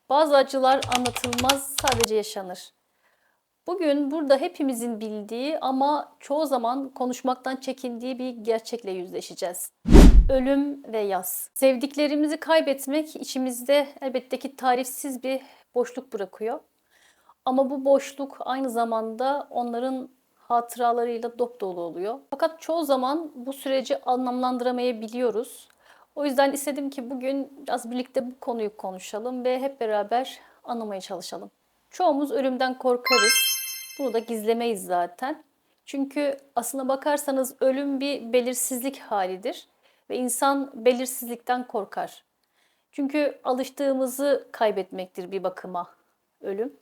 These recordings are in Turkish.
Bazı acılar anlatılmaz, sadece yaşanır. Bugün burada hepimizin bildiği ama çoğu zaman konuşmaktan çekindiği bir gerçekle yüzleşeceğiz. Ölüm ve yas. Sevdiklerimizi kaybetmek içimizde elbette ki tarifsiz bir boşluk bırakıyor. Ama bu boşluk aynı zamanda onların hatıralarıyla dopdolu oluyor. Fakat çoğu zaman bu süreci anlamlandıramayabiliyoruz. O yüzden istedim ki bugün biraz birlikte bu konuyu konuşalım ve hep beraber anlamaya çalışalım. Çoğumuz ölümden korkarız. Bunu da gizlemeyiz zaten. Çünkü aslına bakarsanız ölüm bir belirsizlik halidir ve insan belirsizlikten korkar. Çünkü alıştığımızı kaybetmektir bir bakıma ölüm.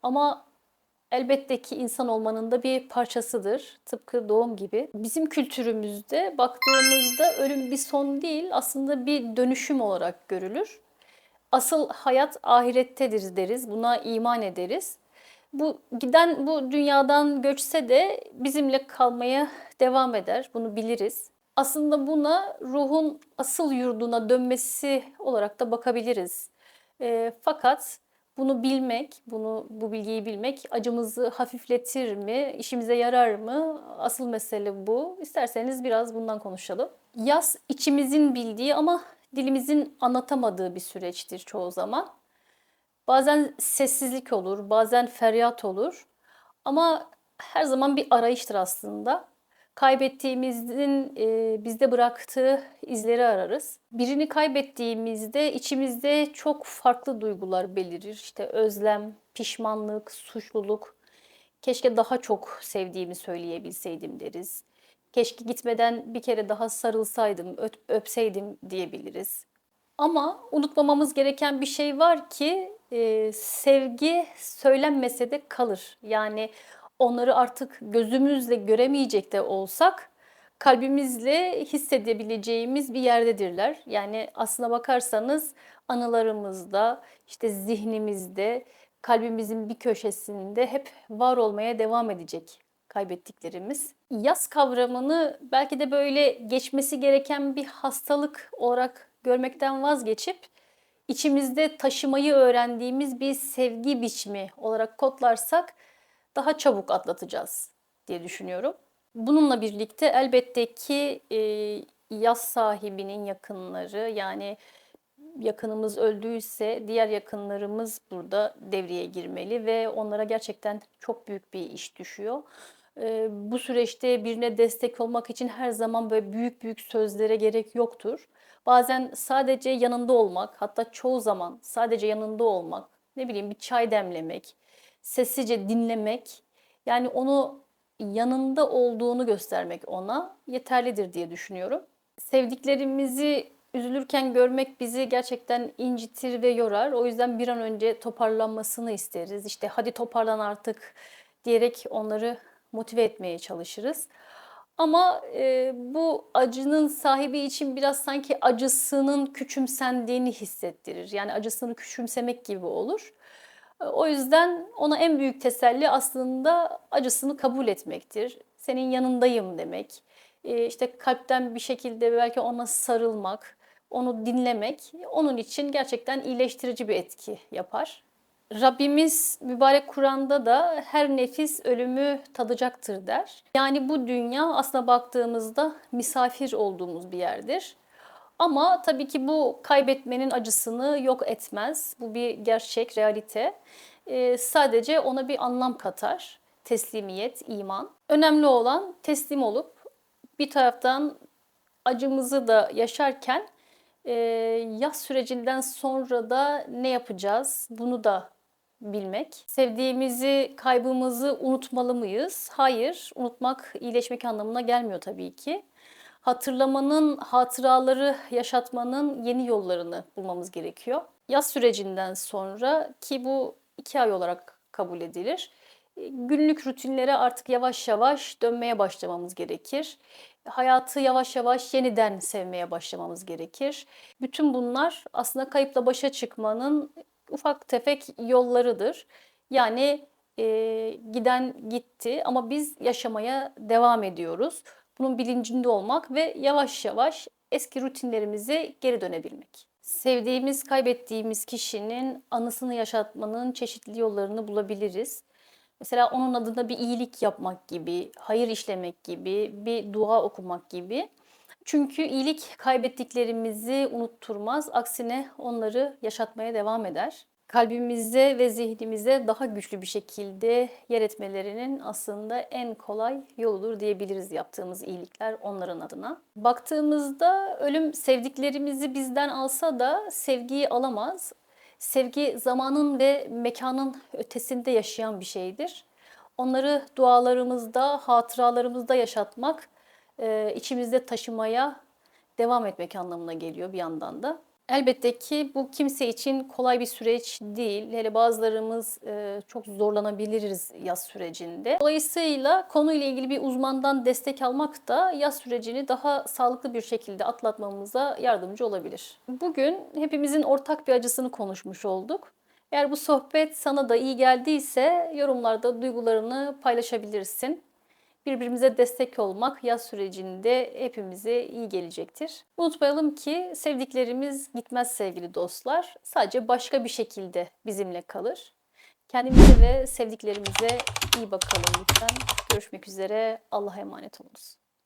Ama elbette ki insan olmanın da bir parçasıdır. Tıpkı doğum gibi. Bizim kültürümüzde baktığımızda ölüm bir son değil, aslında bir dönüşüm olarak görülür. Asıl hayat ahirettedir deriz, buna iman ederiz. Bu giden bu dünyadan göçse de bizimle kalmaya devam eder, bunu biliriz. Aslında buna ruhun asıl yurduna dönmesi olarak da bakabiliriz. Fakat bunu bilmek, bu bilgiyi bilmek acımızı hafifletir mi, işimize yarar mı? Asıl mesele bu. İsterseniz biraz bundan konuşalım. Yas içimizin bildiği ama dilimizin anlatamadığı bir süreçtir çoğu zaman. Bazen sessizlik olur, bazen feryat olur. Ama her zaman bir arayıştır aslında. Kaybettiğimizin bizde bıraktığı izleri ararız. Birini kaybettiğimizde içimizde çok farklı duygular belirir. İşte özlem, pişmanlık, suçluluk. Keşke daha çok sevdiğimi söyleyebilseydim deriz. Keşke gitmeden bir kere daha sarılsaydım, öpseydim diyebiliriz. Ama unutmamamız gereken bir şey var ki sevgi söylenmese de kalır. Yani onları artık gözümüzle göremeyecek de olsak kalbimizle hissedebileceğimiz bir yerdedirler. Yani aslına bakarsanız anılarımızda, işte zihnimizde, kalbimizin bir köşesinde hep var olmaya devam edecek kaybettiklerimiz. Yas kavramını belki de böyle geçmesi gereken bir hastalık olarak görmekten vazgeçip içimizde taşımayı öğrendiğimiz bir sevgi biçimi olarak kodlarsak daha çabuk atlatacağız diye düşünüyorum. Bununla birlikte elbette ki yas sahibinin yakınları, yani yakınımız öldüyse diğer yakınlarımız burada devreye girmeli ve onlara gerçekten çok büyük bir iş düşüyor. Bu süreçte birine destek olmak için her zaman böyle büyük büyük sözlere gerek yoktur. Bazen sadece yanında olmak, hatta çoğu zaman sadece yanında olmak, ne bileyim bir çay demlemek, sessizce dinlemek, yani onu yanında olduğunu göstermek ona yeterlidir diye düşünüyorum. Sevdiklerimizi üzülürken görmek bizi gerçekten incitir ve yorar. O yüzden bir an önce toparlanmasını isteriz. İşte hadi toparlan artık diyerek onları motive etmeye çalışırız. Ama bu acının sahibi için biraz sanki acısının küçümsendiğini hissettirir. Yani acısını küçümsemek gibi olur. O yüzden ona en büyük teselli aslında acısını kabul etmektir. Senin yanındayım demek. İşte kalpten bir şekilde belki ona sarılmak, onu dinlemek onun için gerçekten iyileştirici bir etki yapar. Rabbimiz mübarek Kur'an'da da her nefis ölümü tadacaktır der. Yani bu dünya aslına baktığımızda misafir olduğumuz bir yerdir. Ama tabii ki bu kaybetmenin acısını yok etmez. Bu bir gerçek, realite. Sadece ona bir anlam katar. Teslimiyet, iman. Önemli olan teslim olup bir taraftan acımızı da yaşarken yaz sürecinden sonra da ne yapacağız? Bunu da bilmek. Sevdiğimizi, kaybımızı unutmalı mıyız? Hayır, unutmak iyileşmek anlamına gelmiyor tabii ki. Hatırlamanın, hatıraları yaşatmanın yeni yollarını bulmamız gerekiyor. Yaz sürecinden sonra, ki bu 2 ay olarak kabul edilir, günlük rutinlere artık yavaş yavaş dönmeye başlamamız gerekir. Hayatı yavaş yavaş yeniden sevmeye başlamamız gerekir. Bütün bunlar aslında kayıpla başa çıkmanın ufak tefek yollarıdır. Yani giden gitti ama biz yaşamaya devam ediyoruz. Bunun bilincinde olmak ve yavaş yavaş eski rutinlerimize geri dönebilmek. Sevdiğimiz, kaybettiğimiz kişinin anısını yaşatmanın çeşitli yollarını bulabiliriz. Mesela onun adına bir iyilik yapmak gibi, hayır işlemek gibi, bir dua okumak gibi. Çünkü iyilik kaybettiklerimizi unutturmaz, aksine onları yaşatmaya devam eder. Kalbimize ve zihnimize daha güçlü bir şekilde yer etmelerinin aslında en kolay yoludur diyebiliriz yaptığımız iyilikler onların adına. Baktığımızda ölüm sevdiklerimizi bizden alsa da sevgiyi alamaz. Sevgi zamanın ve mekanın ötesinde yaşayan bir şeydir. Onları dualarımızda, hatıralarımızda yaşatmak, içimizde taşımaya devam etmek anlamına geliyor bir yandan da. Elbette ki bu kimse için kolay bir süreç değil. Hele bazılarımız çok zorlanabiliriz yaz sürecinde. Dolayısıyla konuyla ilgili bir uzmandan destek almak da yaz sürecini daha sağlıklı bir şekilde atlatmamıza yardımcı olabilir. Bugün hepimizin ortak bir acısını konuşmuş olduk. Eğer bu sohbet sana da iyi geldiyse yorumlarda duygularını paylaşabilirsin. Birbirimize destek olmak yaz sürecinde hepimize iyi gelecektir. Unutmayalım ki sevdiklerimiz gitmez sevgili dostlar. Sadece başka bir şekilde bizimle kalır. Kendimize ve sevdiklerimize iyi bakalım lütfen. Görüşmek üzere. Allah'a emanet olunuz.